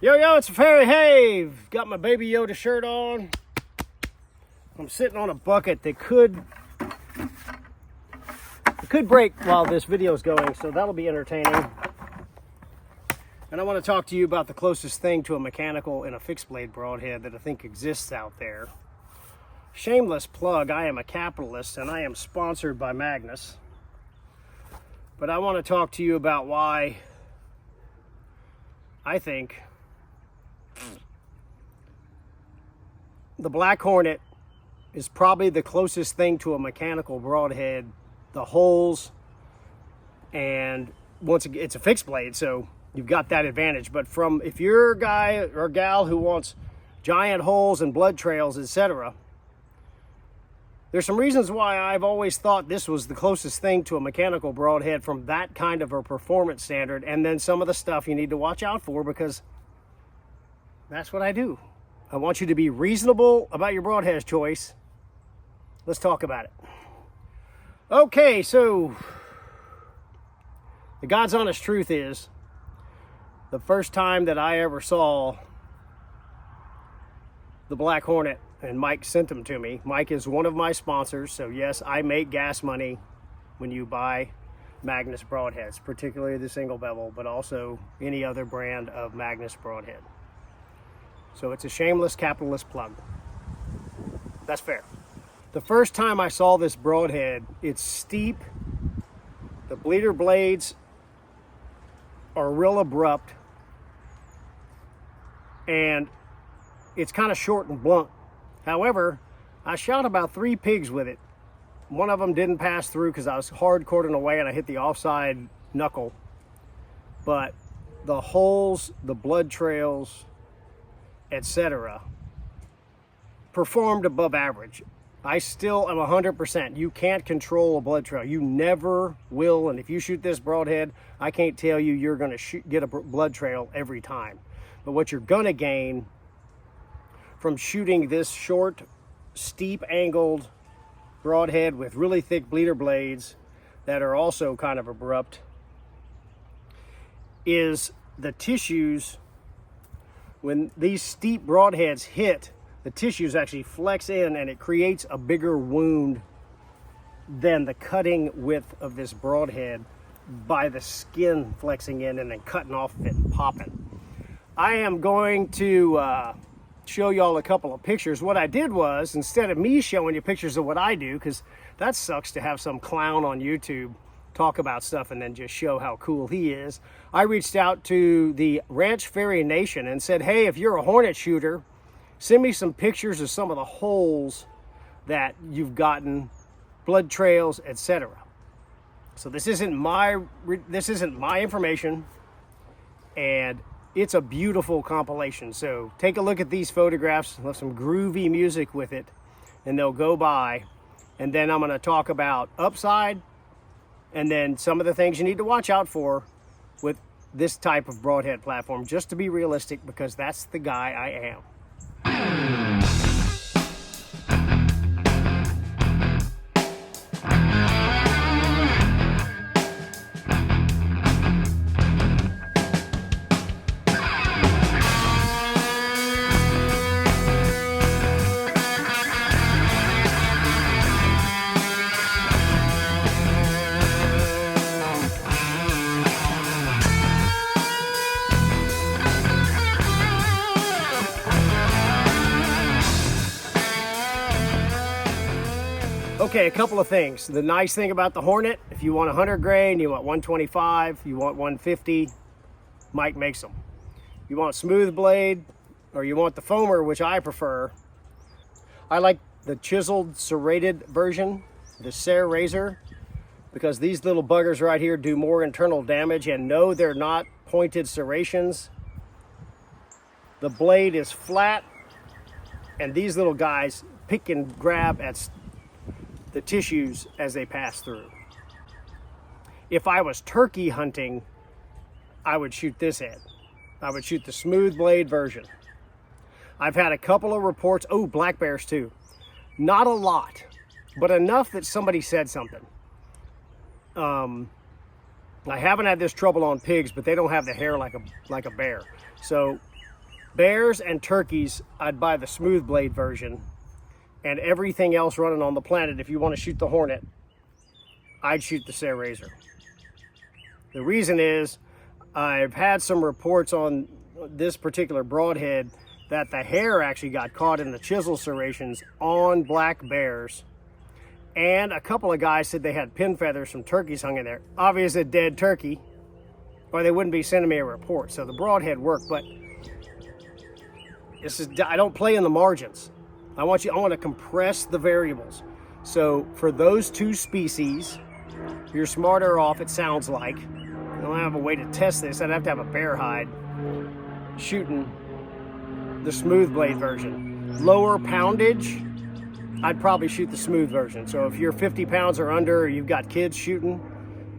Yo, it's a Fairy Have. Got my Baby Yoda shirt on. I'm sitting on a bucket that could break while this video is going, so that'll be entertaining. And I want to talk to you about the closest thing to a mechanical and a fixed blade broadhead that I think exists out there. Shameless plug, I am a capitalist and I am sponsored by Magnus. But I want to talk to you about why I think the Black Hornet is probably the closest thing to a mechanical broadhead. The holes, and once again, it's a fixed blade, so you've got that advantage. But if you're a guy or gal who wants giant holes and blood trails, etc., there's some reasons why I've always thought this was the closest thing to a mechanical broadhead from that kind of a performance standard, and then some of the stuff you need to watch out for, because that's what I do. I want you to be reasonable about your broadhead choice. Let's talk about it. Okay, so the God's honest truth is, the first time that I ever saw the Black Hornet, and Mike sent them to me. Mike is one of my sponsors, so yes, I make gas money when you buy Magnus broadheads, particularly the single bevel, but also any other brand of Magnus broadhead. So it's a shameless capitalist plug. That's fair. The first time I saw this broadhead, it's steep. The bleeder blades are real abrupt, and it's kind of short and blunt. However, I shot about 3 pigs with it. One of them didn't pass through because I was hard cording away and I hit the offside knuckle. But the holes, the blood trails, etc., performed above average. I still am 100%. You can't control a blood trail. You never will. And if you shoot this broadhead, I can't tell you you're going to get a blood trail every time. But what you're going to gain from shooting this short, steep angled broadhead with really thick bleeder blades that are also kind of abrupt is the tissues. When these steep broadheads hit, the tissues actually flex in and it creates a bigger wound than the cutting width of this broadhead by the skin flexing in and then cutting off it and popping. I am going to show y'all a couple of pictures. What I did was, instead of me showing you pictures of what I do, because that sucks to have some clown on YouTube talk about stuff and then just show how cool he is, I reached out to the Ranch Fairy Nation and said, hey, if you're a Hornet shooter, send me some pictures of some of the holes that you've gotten, blood trails, etc. So this isn't my information, and it's a beautiful compilation. So take a look at these photographs, have some groovy music with it, and they'll go by. And then I'm going to talk about upside, and then some of the things you need to watch out for with this type of broadhead platform, just to be realistic, because that's the guy I am. Okay, a couple of things. The nice thing about the Hornet, if you want 100 grain, you want 125, you want 150, Mike makes them. You want smooth blade, or you want the foamer, which I prefer. I like the chiseled serrated version, the Serre Razor, because these little buggers right here do more internal damage, and no, they're not pointed serrations. The blade is flat, and these little guys pick and grab at the tissues as they pass through. If I was turkey hunting, I would shoot this head. I would shoot the smooth blade version. I've had a couple of reports, black bears too. Not a lot, but enough that somebody said something. I haven't had this trouble on pigs, but they don't have the hair like a bear. So Bears and turkeys, I'd buy the smooth blade version, and everything else running on the planet, if you want to shoot the Hornet, I'd shoot the Serrazer. The reason is, I've had some reports on this particular broadhead that the hair actually got caught in the chisel serrations on black bears, and a couple of guys said they had pin feathers from turkeys hung in there. Obviously a dead turkey, or they wouldn't be sending me a report. So the broadhead worked, but I don't play in the margins. I want to compress the variables. So for those two species, you're smarter off, it sounds like. I don't have a way to test this. I'd have to have a bear hide shooting the smooth blade version. Lower poundage, I'd probably shoot the smooth version. So if you're 50 pounds or under, or you've got kids shooting,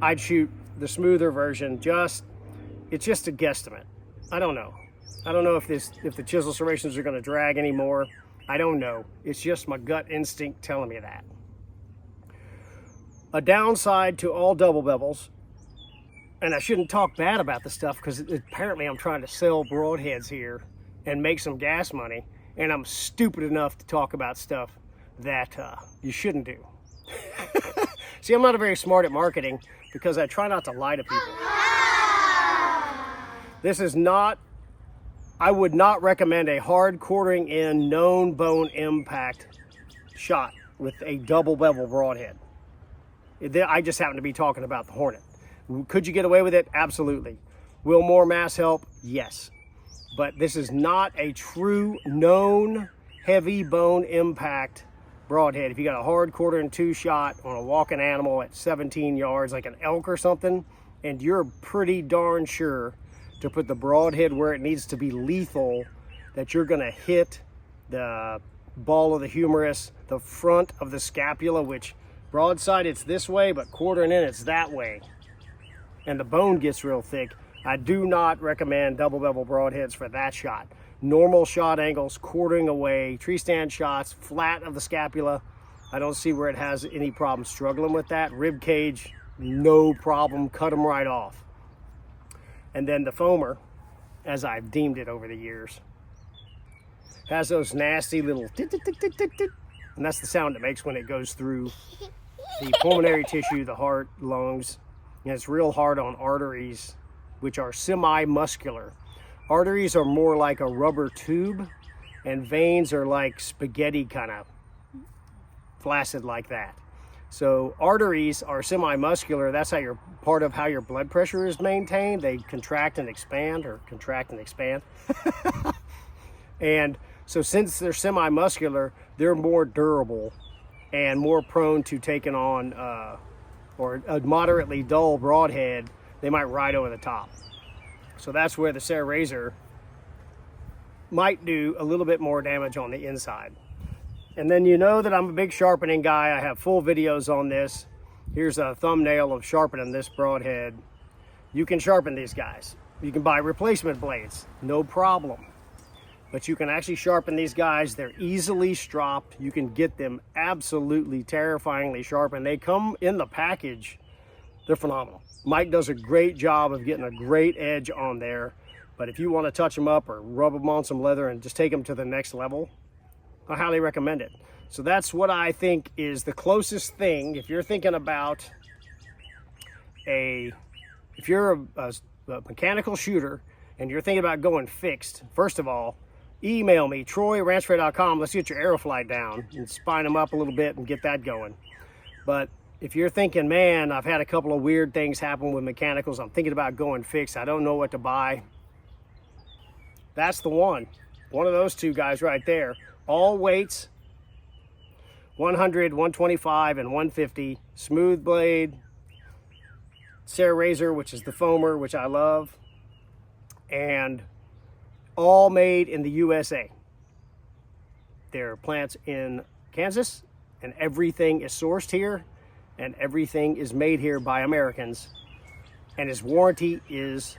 I'd shoot the smoother version. It's just a guesstimate. I don't know. I don't know if the chisel serrations are going to drag anymore. I don't know. It's just my gut instinct telling me that. A downside to all double bevels, and I shouldn't talk bad about the stuff because apparently I'm trying to sell broadheads here and make some gas money, and I'm stupid enough to talk about stuff that you shouldn't do. See, I'm not very smart at marketing because I try not to lie to people. This is not, I would not recommend a hard quartering in known bone impact shot with a double bevel broadhead. I just happen to be talking about the Hornet. Could you get away with it? Absolutely. Will more mass help? Yes. But this is not a true known heavy bone impact broadhead. If you got a hard 1/4-2 shot on a walking animal at 17 yards, like an elk or something, and you're pretty darn sure to put the broadhead where it needs to be lethal, that you're gonna hit the ball of the humerus, the front of the scapula, which broadside it's this way, but quartering in it's that way. And the bone gets real thick. I do not recommend double bevel broadheads for that shot. Normal shot angles, quartering away, tree stand shots, flat of the scapula. I don't see where it has any problem struggling with that. Rib cage, no problem, cut them right off. And then the foamer, as I've deemed it over the years, has those nasty little tick, tick, tick, tick, tick, tick. And that's the sound it makes when it goes through the pulmonary tissue, the heart, lungs. And it's real hard on arteries, which are semi-muscular. Arteries are more like a rubber tube, and veins are like spaghetti, kind of flaccid like that. So arteries are semi-muscular. That's how part of how your blood pressure is maintained. They contract and expand, or contract and expand. And so since they're semi-muscular, they're more durable and more prone to taking on, or a moderately dull broadhead, they might ride over the top. So that's where the Serrazer might do a little bit more damage on the inside. And then you know that I'm a big sharpening guy. I have full videos on this. Here's a thumbnail of sharpening this broadhead. You can sharpen these guys. You can buy replacement blades, no problem. But you can actually sharpen these guys. They're easily stropped. You can get them absolutely terrifyingly sharp, and they come in the package. They're phenomenal. Mike does a great job of getting a great edge on there. But if you want to touch them up or rub them on some leather and just take them to the next level, I highly recommend it. So that's what I think is the closest thing. If you're thinking about if you're a mechanical shooter and you're thinking about going fixed, first of all, email me, troy@ranchfair.com. Let's get your Aerofly down and spine them up a little bit and get that going. But if you're thinking, man, I've had a couple of weird things happen with mechanicals, I'm thinking about going fixed, I don't know what to buy, that's the one. One of those two guys right there. All weights, 100, 125, and 150. Smooth blade, Serrazer, which is the foamer, which I love. And all made in the USA. There are plants in Kansas, and everything is sourced here, and everything is made here by Americans. And his warranty is,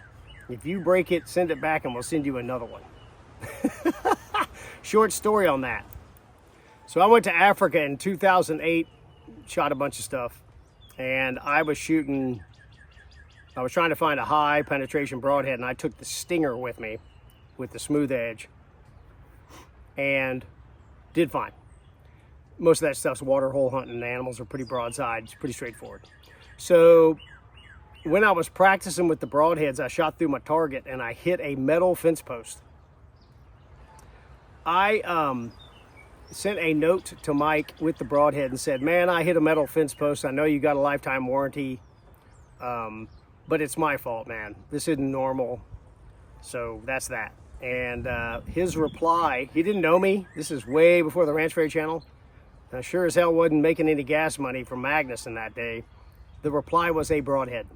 if you break it, send it back and we'll send you another one. Short story on that. So I went to Africa in 2008, shot a bunch of stuff, and I was trying to find a high penetration broadhead, and I took the Stinger with me. with the smooth edge and did fine. Most of that stuff's water hole hunting. The animals are pretty broadside. It's pretty straightforward. So when I was practicing with the broadheads, I shot through my target and I hit a metal fence post. I sent a note to Mike with the broadhead and said, man, I hit a metal fence post. I know you got a lifetime warranty, but it's my fault, man. This isn't normal. So that's that. And his reply, he didn't know me. This is way before the Ranch Fairy channel. I sure as hell wasn't making any gas money from Magnus in that day. The reply was a broadhead.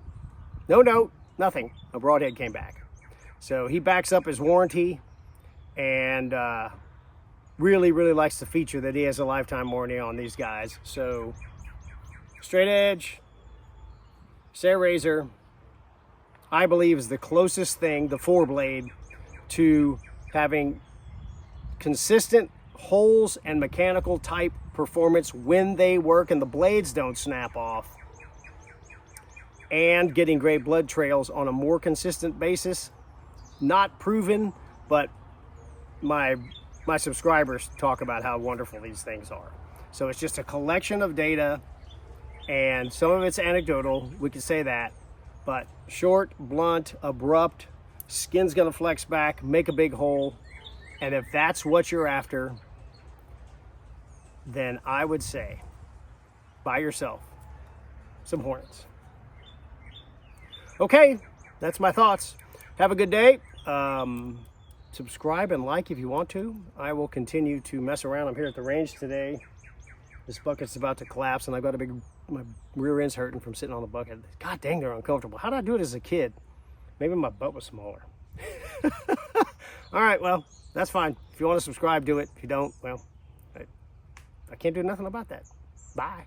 No note, nothing. A broadhead came back. So he backs up his warranty and really, really likes the feature that he has a lifetime warranty on these guys. So straight edge, Sarah Razor, I believe is the closest thing, the 4-blade, to having consistent holes and mechanical type performance when they work and the blades don't snap off, and getting great blood trails on a more consistent basis. Not proven, but my subscribers talk about how wonderful these things are. So it's just a collection of data, and some of it's anecdotal, we could say that, but short, blunt, abrupt, skin's gonna flex back, make a big hole, and if that's what you're after, then I would say buy yourself some Hornets. Okay, that's my thoughts. Have a good day. Subscribe and like if you want to. I will continue to mess around. I'm here at the range today. This bucket's about to collapse and I've got my rear end's hurting from sitting on the bucket. God dang, they're uncomfortable. How did I do it as a kid? Maybe my butt was smaller. All right, well, that's fine. If you want to subscribe, do it. If you don't, well, I can't do nothing about that. Bye.